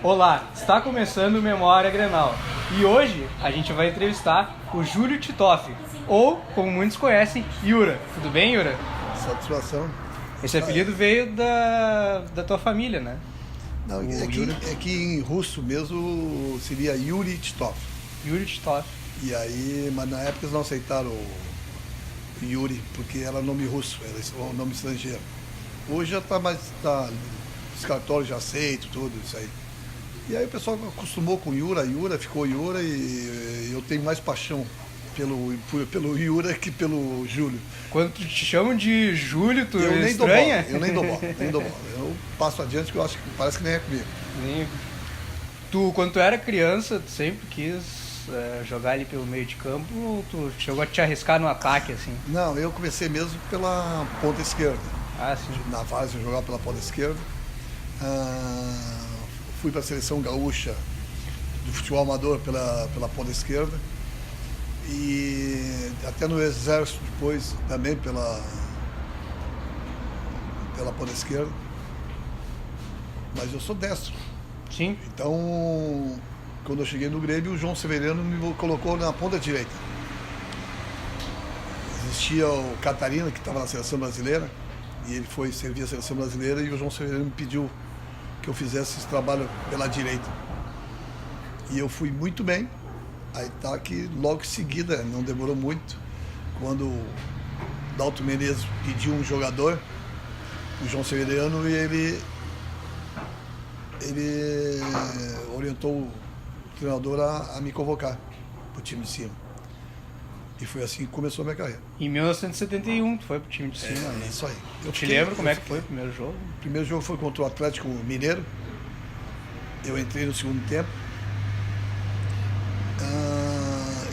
Olá, está começando o Memória Grenal e hoje a gente vai entrevistar o Júlio Titoff, ou, como muitos conhecem, Yura. Tudo bem, Yura? Satisfação. Esse apelido veio da tua família, né? Não, é que em russo mesmo seria Yuri Titov. Yuri Titoff. E aí, mas na época eles não aceitaram o Yuri, porque era nome russo, era um nome estrangeiro. Hoje já está mais, os cartórios já aceitam tudo isso aí. E aí o pessoal acostumou com Yura, ficou Yura e eu tenho mais paixão pelo Yura que pelo Júlio. Quando te chamam de Júlio, tu eu nem estranha? Eu nem dou bola. Eu passo adiante porque eu acho que parece que nem é comigo. Quando tu era criança, tu sempre quis jogar ali pelo meio de campo, ou tu chegou a te arriscar no ataque, assim? Não, eu comecei mesmo pela ponta esquerda. Ah, sim. Na fase eu jogava pela ponta esquerda. Fui para a seleção gaúcha do futebol amador pela ponta esquerda. E até no exército depois também pela ponta esquerda. Mas eu sou destro. Sim. Então, quando eu cheguei no Grêmio, o João Severiano me colocou na ponta direita. Existia o Catarina, que estava na seleção brasileira, e ele foi servir a seleção brasileira, e o João Severiano me pediu que eu fizesse esse trabalho pela direita. E eu fui muito bem. Aí tá que logo em seguida, não demorou muito, quando o Dalton Menezes pediu um jogador, o João Severiano, e ele orientou o treinador a me convocar para o time de cima. E foi assim que começou a minha carreira. Em 1971 tu foi pro time de cima, né? Isso aí. Eu te lembro como é que foi o primeiro jogo? O primeiro jogo foi contra o Atlético Mineiro. Eu entrei no segundo tempo.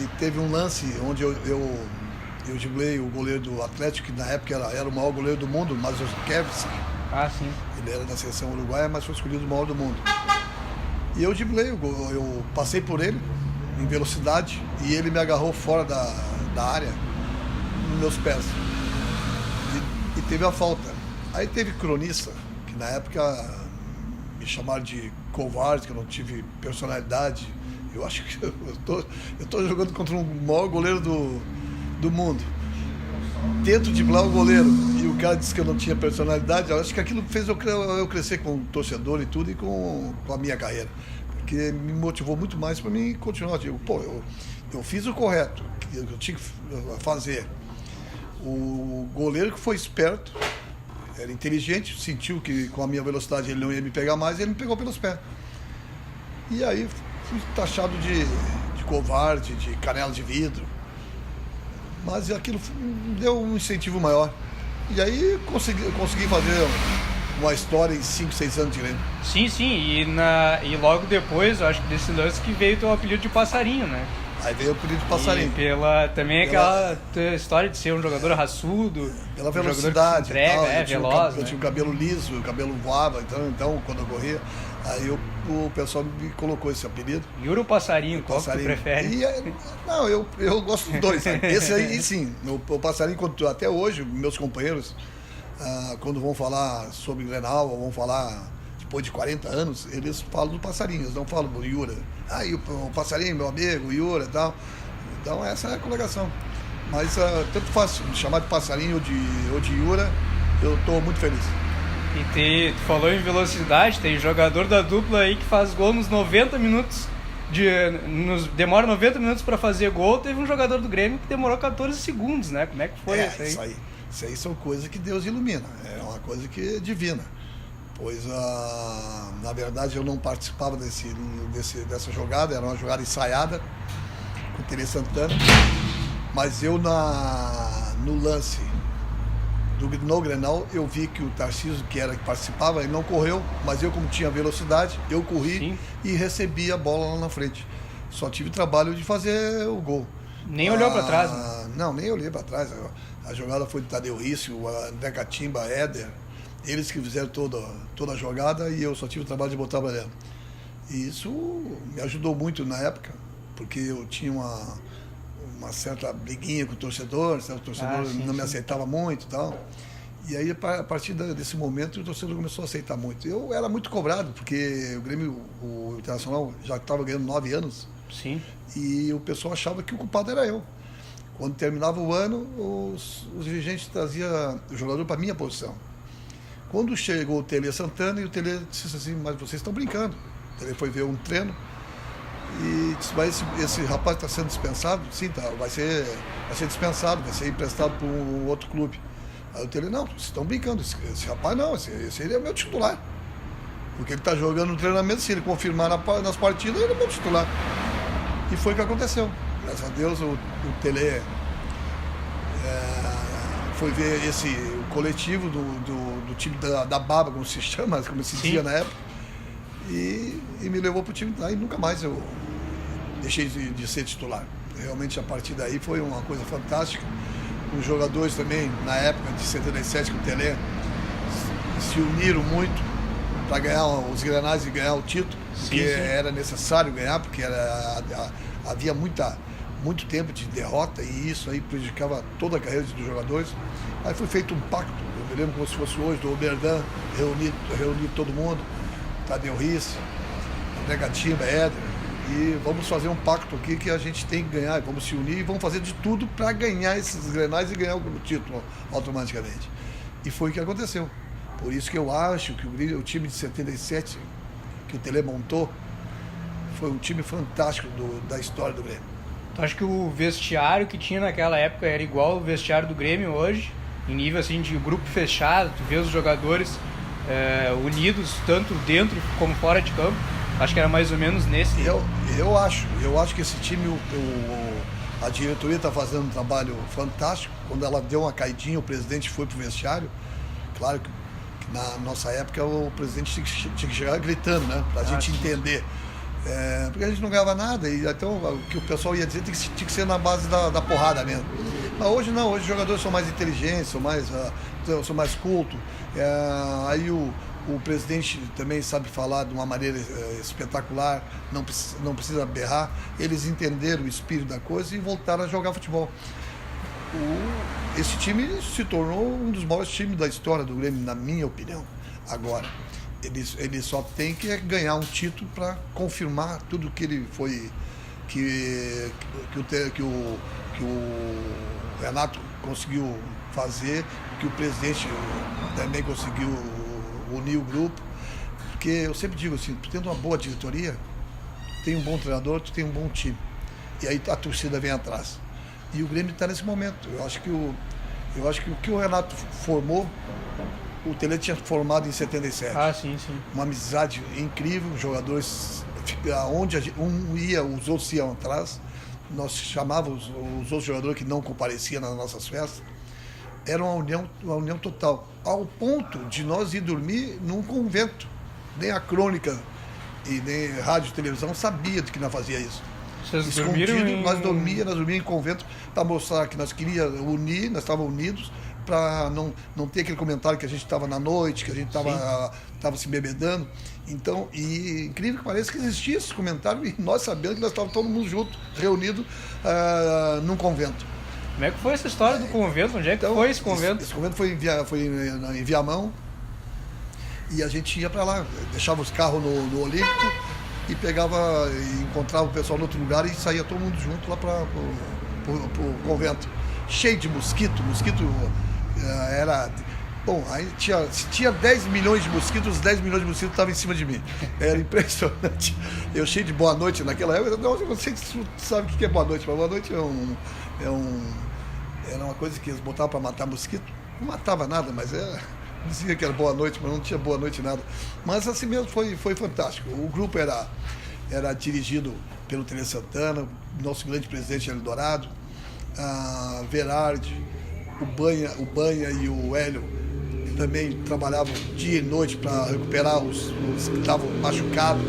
E teve um lance onde eu driblei o goleiro do Atlético, que na época era o maior goleiro do mundo, Mazurkiewicz. Ah, sim. Ele era da seleção uruguaia, mas foi escolhido o maior do mundo. E eu driblei, eu passei por ele em velocidade e ele me agarrou fora da área, nos meus pés. E teve a falta. Aí teve cronista, que na época me chamaram de covarde, que eu não tive personalidade. Eu acho que eu tô jogando contra o maior goleiro do mundo. Tento driblar o goleiro e o cara disse que eu não tinha personalidade. Eu acho que aquilo fez eu crescer como torcedor e tudo, e com a minha carreira. Porque me motivou muito mais para mim continuar. Eu digo, eu fiz o correto, que eu tinha que fazer. O goleiro que foi esperto, era inteligente, sentiu que com a minha velocidade ele não ia me pegar mais, e ele me pegou pelos pés. E aí fui taxado de covarde, de canela de vidro. Mas aquilo deu um incentivo maior. E aí consegui fazer uma história em 5, 6 anos de Grêmio. Sim. E logo depois, eu acho que desse lance que veio o teu apelido de Passarinho, né? Aí veio o apelido de Passarinho. E também aquela história de ser um jogador raçudo. Pela velocidade, entrega, veloz. Eu tinha o cabelo liso, o cabelo voava, então quando eu corria, aí o pessoal me colocou esse apelido. Yuri ou Passarinho? Qual que tu prefere? Eu gosto dos dois. Esse aí, sim. O Passarinho, até hoje, meus companheiros, quando vão falar sobre Grenal, ou vão falar depois de 40 anos, eles falam do Passarinho, eles não falam do Yura. E o Passarinho, meu amigo, o Yura e tal. Então essa é a colocação. Mas tanto faz me chamar de Passarinho ou de Yura, eu estou muito feliz. E tu falou em velocidade, tem jogador da dupla aí que faz gol nos 90 minutos. Demora 90 minutos para fazer gol. Teve um jogador do Grêmio que demorou 14 segundos, né? Como é que foi isso aí? Isso aí são coisas que Deus ilumina. É uma coisa que é divina. Pois, na verdade, eu não participava dessa jogada. Era uma jogada ensaiada com o Tele Santana. Mas eu, no lance no Grenal, eu vi que o Tarcísio, que participava, ele não correu, mas eu, como tinha velocidade, eu corri. Sim. E recebi a bola lá na frente. Só tive trabalho de fazer o gol. Nem olhou para trás, né? Não, nem olhei para trás. A jogada foi de Tadeu Rício, o André Catimba, Éder. Eles que fizeram toda a jogada, e eu só tive o trabalho de botar para dentro. E isso me ajudou muito na época, porque eu tinha uma certa briguinha com o torcedor não me aceitava muito e tal. E aí, a partir desse momento, o torcedor começou a aceitar muito. Eu era muito cobrado, porque o Grêmio, o Internacional, já estava ganhando 9 anos. Sim. E o pessoal achava que o culpado era eu. Quando terminava o ano, os dirigentes traziam o jogador para a minha posição. Quando chegou o Tele Santana, e o Tele disse assim, mas vocês estão brincando. O Tele foi ver um treino e disse, mas esse rapaz está sendo dispensado? Sim, tá, vai ser dispensado, vai ser emprestado para um outro clube. Aí o Tele, não, vocês estão brincando, esse rapaz não, esse ele é meu titular. Porque ele está jogando no treinamento, se ele confirmar nas partidas, ele é meu titular. E foi o que aconteceu. Graças a Deus o Tele foi ver o coletivo do time da Baba, como se chama, como se dizia na época, e me levou para o time lá e nunca mais eu deixei de ser titular. Realmente a partir daí foi uma coisa fantástica. Os jogadores também, na época de 77, que o Tele se uniram muito para ganhar os Grenais e ganhar o título, porque era necessário ganhar, porque havia muito tempo de derrota e isso aí prejudicava toda a carreira dos jogadores. Aí foi feito um pacto, eu me lembro como se fosse hoje, do Oberdan, reunir todo mundo, Tadeu Risse, André Gatimba, Éder, e vamos fazer um pacto aqui que a gente tem que ganhar, vamos se unir e vamos fazer de tudo para ganhar esses Grenais e ganhar o título automaticamente. E foi o que aconteceu. Por isso que eu acho que o time de 77 que o Tele montou foi um time fantástico da história do Grêmio. Tu acha que o vestiário que tinha naquela época era igual ao vestiário do Grêmio hoje? Em nível assim de grupo fechado, tu vê os jogadores unidos tanto dentro como fora de campo? Acho que era mais ou menos nesse. Eu acho que esse time, a diretoria está fazendo um trabalho fantástico. Quando ela deu uma caidinha, o presidente foi pro vestiário. Claro que na nossa época o presidente tinha que chegar gritando, né? Pra gente entender. Porque a gente não ganhava nada, e então o que o pessoal ia dizer tinha que ser na base da porrada mesmo. Mas hoje não, hoje os jogadores são mais inteligentes, são mais cultos. Aí o presidente também sabe falar de uma maneira espetacular, não precisa berrar. Eles entenderam o espírito da coisa e voltaram a jogar futebol. Esse time se tornou um dos maiores times da história do Grêmio, na minha opinião, agora. Ele só tem que ganhar um título para confirmar tudo que ele foi, que o Renato conseguiu fazer, que o presidente também conseguiu unir o grupo. Porque eu sempre digo assim, tu tendo uma boa diretoria, tu tem um bom treinador, tu tem um bom time. E aí a torcida vem atrás. E o Grêmio está nesse momento. Eu acho que o que o Renato formou, o Tele tinha formado em 77. Sim. Uma amizade incrível, jogadores, onde um ia, os outros iam atrás. Nós chamávamos os outros jogadores que não compareciam nas nossas festas. Era uma união total, ao ponto de nós ir dormir num convento. Nem a Crônica e nem rádio e televisão sabia de que nós fazia isso. Vocês escondido, dormiram nós dormíamos em convento para mostrar que nós queríamos unir, nós estávamos unidos, para não ter aquele comentário que a gente estava na noite, que a gente estava se bebedando. Então, e incrível que pareça que existia esse comentário, e nós sabendo que nós estávamos todo mundo junto, reunido num convento. Como é que foi essa história do convento? Onde é que foi esse convento? Esse convento foi em Viamão, e a gente ia para lá, deixava os carros no Olímpico e encontrava o pessoal em outro lugar e saía todo mundo junto lá para o convento. Cheio de mosquito era... Bom, aí se tinha 10 milhões de mosquitos, os 10 milhões de mosquitos estavam em cima de mim. Era impressionante. Eu cheio de boa noite naquela época. Não, eu sei que você sabe o que é boa noite, mas boa noite era uma coisa que eles botavam para matar mosquito. Não matava nada, mas dizia que era boa noite, mas não tinha boa noite nada. Mas assim mesmo foi fantástico. O grupo era dirigido pelo Tele Santana, nosso grande presidente Eldorado, Verardi, o Banha e o Hélio também trabalhavam dia e noite para recuperar os que estavam machucados.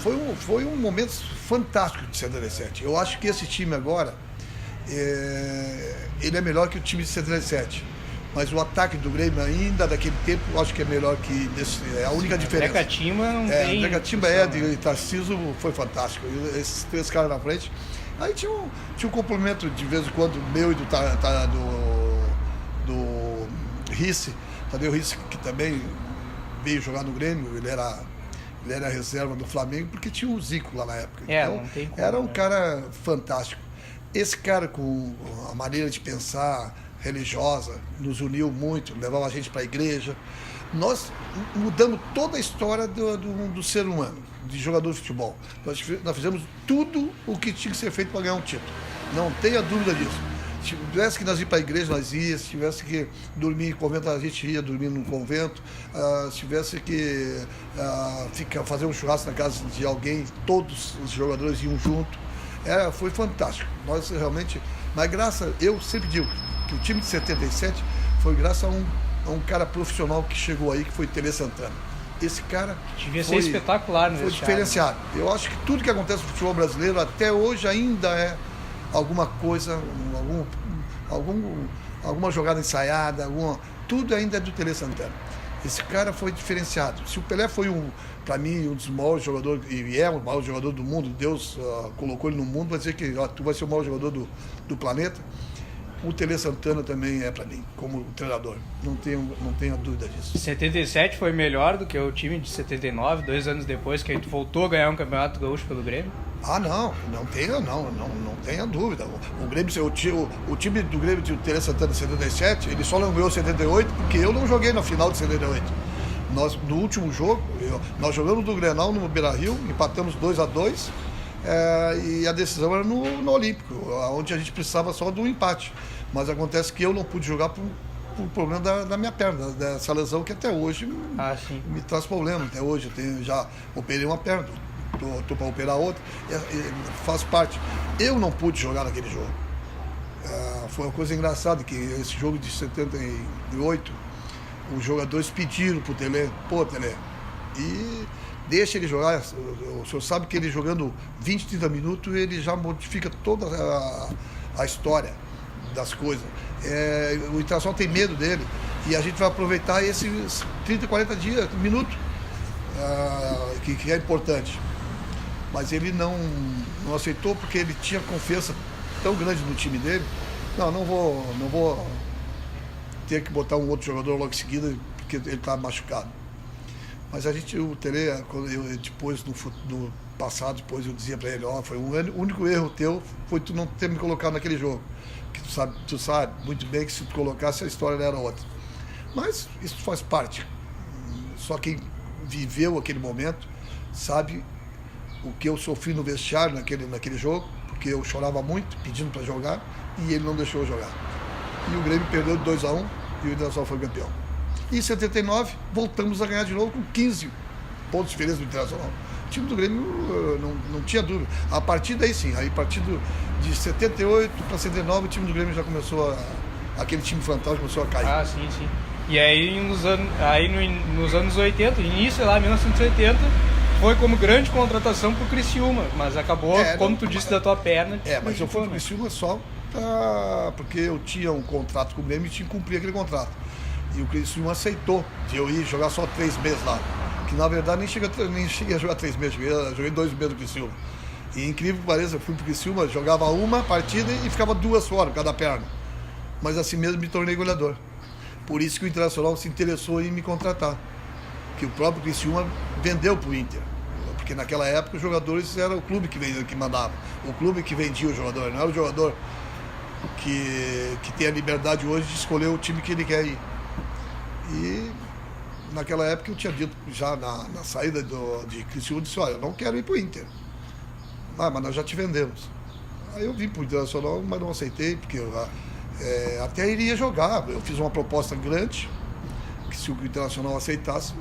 Foi um momento fantástico de 77. Eu acho que esse time agora, ele é melhor que o time de 77. Mas o ataque do Grêmio ainda daquele tempo, eu acho que é melhor que desse. É a única diferença. André Catimba não tem... André Catimba de Tarcísio foi fantástico. Esses três caras na frente. Aí tinha um complemento de vez em quando, meu e do Risse, Tadeu Risse, que também veio jogar no Grêmio, ele era reserva do Flamengo, porque tinha o Zico lá na época. Então, não tem como, era um cara fantástico. Esse cara, com a maneira de pensar religiosa, nos uniu muito, levava a gente para a igreja. Nós mudamos toda a história do ser humano, de jogador de futebol. Nós fizemos tudo o que tinha que ser feito para ganhar um título. Não tenha dúvida disso. Se tivesse que nós ir para a igreja, nós íamos. Se tivesse que dormir em convento, a gente ia dormir num convento. Se tivesse que fazer um churrasco na casa de alguém, todos os jogadores iam junto. Foi fantástico. Nós realmente... Mas eu sempre digo que o time de 77 foi graças a um cara profissional que chegou aí, que foi Tele Santana. Esse cara devia ser espetacular, né? Foi diferenciado. Eu acho que tudo que acontece no futebol brasileiro até hoje ainda é alguma coisa, alguma jogada ensaiada, tudo ainda é do Tele Santana. Esse cara foi diferenciado. Se o Pelé foi, para mim, um dos maiores jogadores, e é o maior jogador do mundo, Deus colocou ele no mundo, vai dizer que tu vai ser o maior jogador do planeta. O Tele Santana também é para mim, como treinador. Não tenho dúvida disso. 77 foi melhor do que o time de 79, 2 anos depois, que aí tu voltou a ganhar um campeonato gaúcho pelo Grêmio? Não tenha dúvida. O time do Grêmio de Tele Santana de 77, ele só não ganhou 78 porque eu não joguei na final de 78. No último jogo, nós jogamos no Grenal, no Beira-Rio, empatamos 2-2, e a decisão era no Olímpico, onde a gente precisava só do empate. Mas acontece que eu não pude jogar por problema da minha perna, dessa lesão que até hoje me traz problema. Até hoje já operei uma perna. Estou para operar outra, faz parte. Eu não pude jogar naquele jogo. Foi uma coisa engraçada, que esse jogo de 78, os jogadores pediram para o Tele, e deixa ele jogar. O senhor sabe que ele jogando 20, 30 minutos, ele já modifica toda a história das coisas. O Internacional tem medo dele, e a gente vai aproveitar esses 30, 40 minutos, que é importante. Mas ele não aceitou, porque ele tinha confiança tão grande no time dele. Não vou ter que botar um outro jogador logo em seguida, porque ele está machucado. Mas o Tele, depois, no passado, depois eu dizia para ele, foi o único erro teu, foi tu não ter me colocado naquele jogo. Que tu sabe muito bem que se tu colocasse, a história era outra. Mas isso faz parte. Só quem viveu aquele momento sabe o que eu sofri no vestiário naquele jogo, porque eu chorava muito, pedindo para jogar, e ele não deixou eu jogar. E o Grêmio perdeu de 2-1 e o Internacional foi campeão. E em 79, voltamos a ganhar de novo com 15 pontos de diferença do Internacional. O time do Grêmio não tinha dúvida. A partir daí sim, a partir de 78 para 79, o time do Grêmio já começou aquele time fantástico começou a cair. Sim. E aí nos anos 80, início lá, 1980, foi como grande contratação pro Criciúma, mas acabou, como tu disse, da tua perna. Mas eu fui pro Criciúma só porque eu tinha um contrato com o Grêmio e tinha que cumprir aquele contrato. E o Criciúma aceitou de eu ir jogar só 3 meses lá. Que na verdade nem cheguei a jogar 3 meses, joguei 2 meses no Criciúma. E incrível que pareça, eu fui pro Criciúma, jogava uma partida e ficava 2 fora, cada perna. Mas assim mesmo me tornei goleador. Por isso que o Internacional se interessou em me contratar. Que o próprio Criciúma vendeu pro Inter. Porque naquela época os jogadores era o clube que mandava. O clube que vendia o jogador, não era o jogador que tem a liberdade hoje de escolher o time que ele quer ir. E naquela época eu tinha dito, já na saída de Criciúma, eu disse, eu não quero ir pro Inter. Mas nós já te vendemos. Aí eu vim pro Internacional, mas não aceitei, porque eu até iria jogar. Eu fiz uma proposta grande, que se o Internacional aceitasse,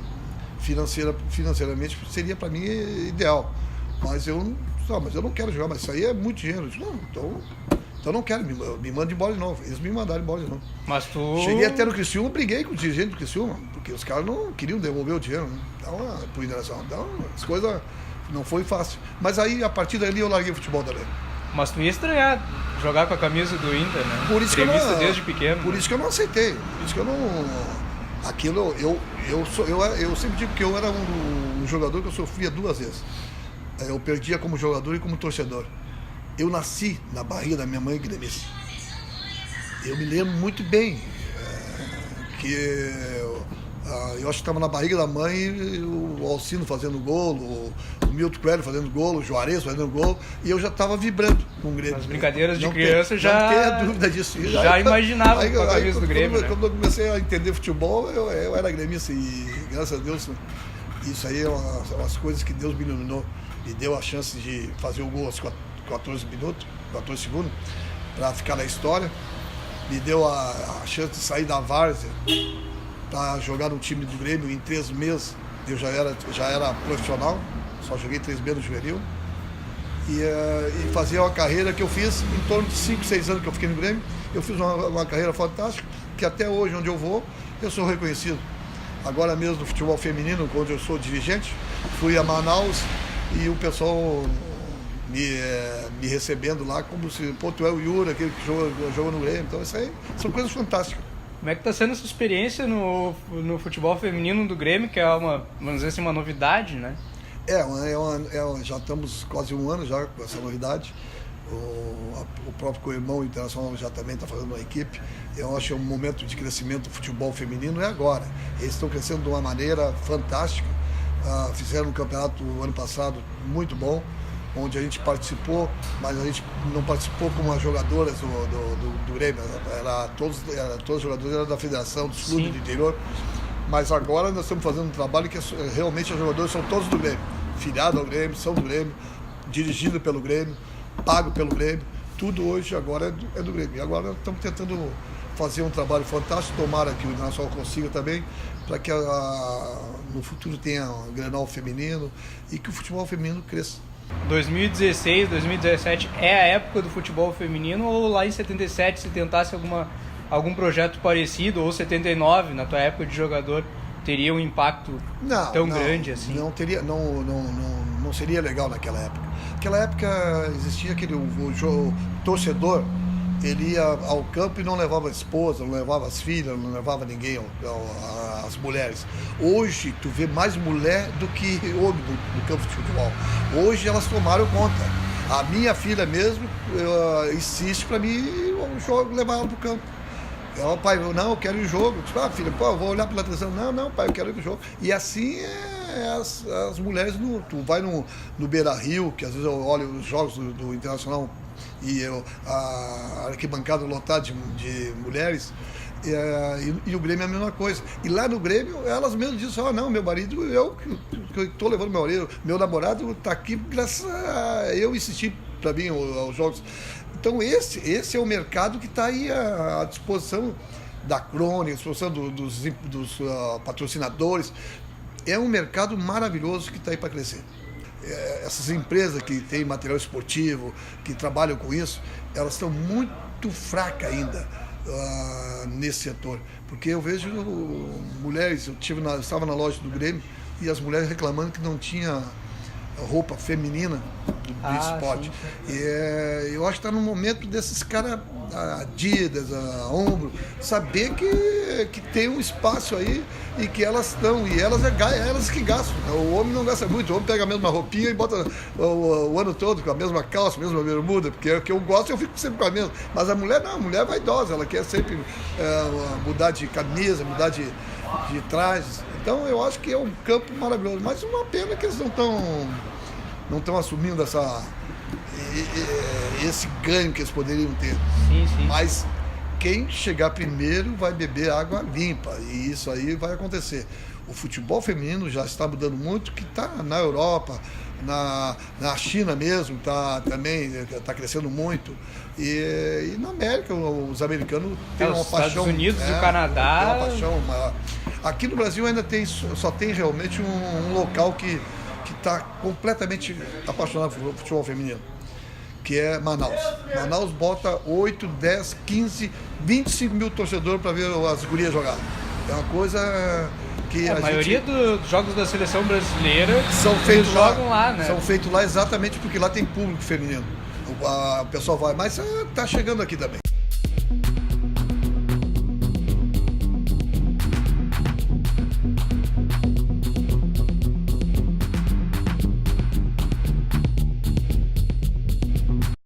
financeiramente seria para mim ideal. Mas eu não quero jogar, mas isso aí é muito dinheiro. Eu disse, então não quero, me manda embora de novo. Eles me mandaram embora de novo. Mas tu... Cheguei até no Criciúma, briguei com o dirigente do Criciúma, porque os caras não queriam devolver o dinheiro, né? Então, pro Internacional. Então, as coisas não foi fácil. Mas aí, a partir dali, eu larguei o futebol também. Mas tu ia estranhar jogar com a camisa do Inter, né? Por isso Prevista desde pequeno. Por isso que eu não aceitei. Por isso que eu não... Aquilo, eu sempre digo que eu era um jogador que eu sofria 2 vezes. Eu perdia como jogador e como torcedor. Eu nasci na barriga da minha mãe gremista. Eu me lembro muito bem que eu acho que estava na barriga da mãe, e o Alcino fazendo gol, o Milton Coelho fazendo gol, o Juarez fazendo gol, e eu já estava vibrando com o Grêmio. As brincadeiras de criança já... Não tenha dúvida disso. Já imaginava com a camisa do Grêmio, né? Quando eu comecei a entender futebol, eu era gremista e, graças a Deus, isso aí é umas coisas que Deus me iluminou. Me deu a chance de fazer o gol aos 14 segundos, para ficar na história. Me deu a chance de sair da várzea para jogar no time do Grêmio em 3 meses. Eu já era profissional, só joguei 3 meses no juvenil. E fazia uma carreira que eu fiz em torno de 5, 6 anos que eu fiquei no Grêmio. Eu fiz uma carreira fantástica, que até hoje, onde eu vou, eu sou reconhecido. Agora mesmo no futebol feminino, onde eu sou dirigente, fui a Manaus e o pessoal me recebendo lá como se, pô, tu é o Yuri, aquele que joga no Grêmio. Então isso aí são coisas fantásticas. Como é que está sendo essa experiência no futebol feminino do Grêmio, que é vamos dizer assim, uma novidade, né? Já estamos quase 1 ano já com essa novidade. O próprio co-irmão internacional já também está fazendo uma equipe. Eu acho que é um momento de crescimento do futebol feminino, é agora. Eles estão crescendo de uma maneira fantástica. Fizeram um campeonato ano passado muito bom, onde a gente participou, mas a gente não participou como as jogadoras do Grêmio. Todos os jogadores eram da federação, dos clubes do interior. Mas agora nós estamos fazendo um trabalho que realmente os jogadores são todos do Grêmio. Filiados ao Grêmio, são do Grêmio, dirigido pelo Grêmio, pago pelo Grêmio. Tudo hoje agora é do Grêmio. E agora nós estamos tentando fazer um trabalho fantástico, tomara que o Internacional consiga também, para que no futuro tenha um Grenal feminino e que o futebol feminino cresça. 2016, 2017 é a época do futebol feminino, ou lá em 77 se tentasse algum projeto parecido, ou 79, na tua época de jogador, teria um impacto tão grande assim? Não teria, não seria legal naquela época. Naquela época existia o torcedor, ele ia ao campo e não levava a esposa, não levava as filhas, não levava ninguém, as mulheres. Hoje, tu vê mais mulher do que homem no campo de futebol. Hoje elas tomaram conta. A minha filha mesmo insiste para mim levar ela para o campo. Pai, não, eu quero ir no jogo. Filha, eu vou olhar pela televisão. Não, pai, eu quero ir no jogo. E assim as mulheres, tu vai no Beira-Rio, que às vezes eu olho os jogos do Internacional e a arquibancada lotada de mulheres, e o Grêmio é a mesma coisa. E lá no Grêmio, elas mesmas dizem, não, meu marido, eu estou levando meu namorado está aqui graças a eu insistir para mim aos jogos. Então esse é o mercado que está aí à disposição da crônica, à disposição dos patrocinadores. É um mercado maravilhoso que está aí para crescer. Essas empresas que têm material esportivo, que trabalham com isso, elas estão muito fracas ainda nesse setor. Porque eu vejo mulheres, eu estava na loja do Grêmio e as mulheres reclamando que não tinha roupa feminina do esporte. E eu acho que está no momento desses caras, Adidas, a Ombro, saber que tem um espaço aí e que elas estão, e elas que gastam. O homem não gasta muito, o homem pega a mesma roupinha e bota o ano todo com a mesma calça, a mesma bermuda, porque o que eu gosto eu fico sempre com a mesma. Mas a mulher não, a mulher é vaidosa, ela quer sempre mudar de camisa, mudar de trajes. Então eu acho que é um campo maravilhoso, mas uma pena que eles não estão assumindo esse ganho que eles poderiam ter. Sim. Mas quem chegar primeiro vai beber água limpa, e isso aí vai acontecer. O futebol feminino já está mudando muito, que está na Europa, na China mesmo, também está crescendo muito. E na América, os americanos têm uma paixão. Estados Unidos e o Canadá. Tem uma paixão maior. Aqui no Brasil ainda só tem realmente um local que está completamente apaixonado pelo futebol feminino, que é Manaus. Manaus bota 8, 10, 15, 25 mil torcedores para ver as gurias jogar. É uma coisa que a maioria dos jogos da seleção brasileira são feitos jogam lá, né? São feitos lá exatamente porque lá tem público feminino. O pessoal vai, mas tá chegando aqui também.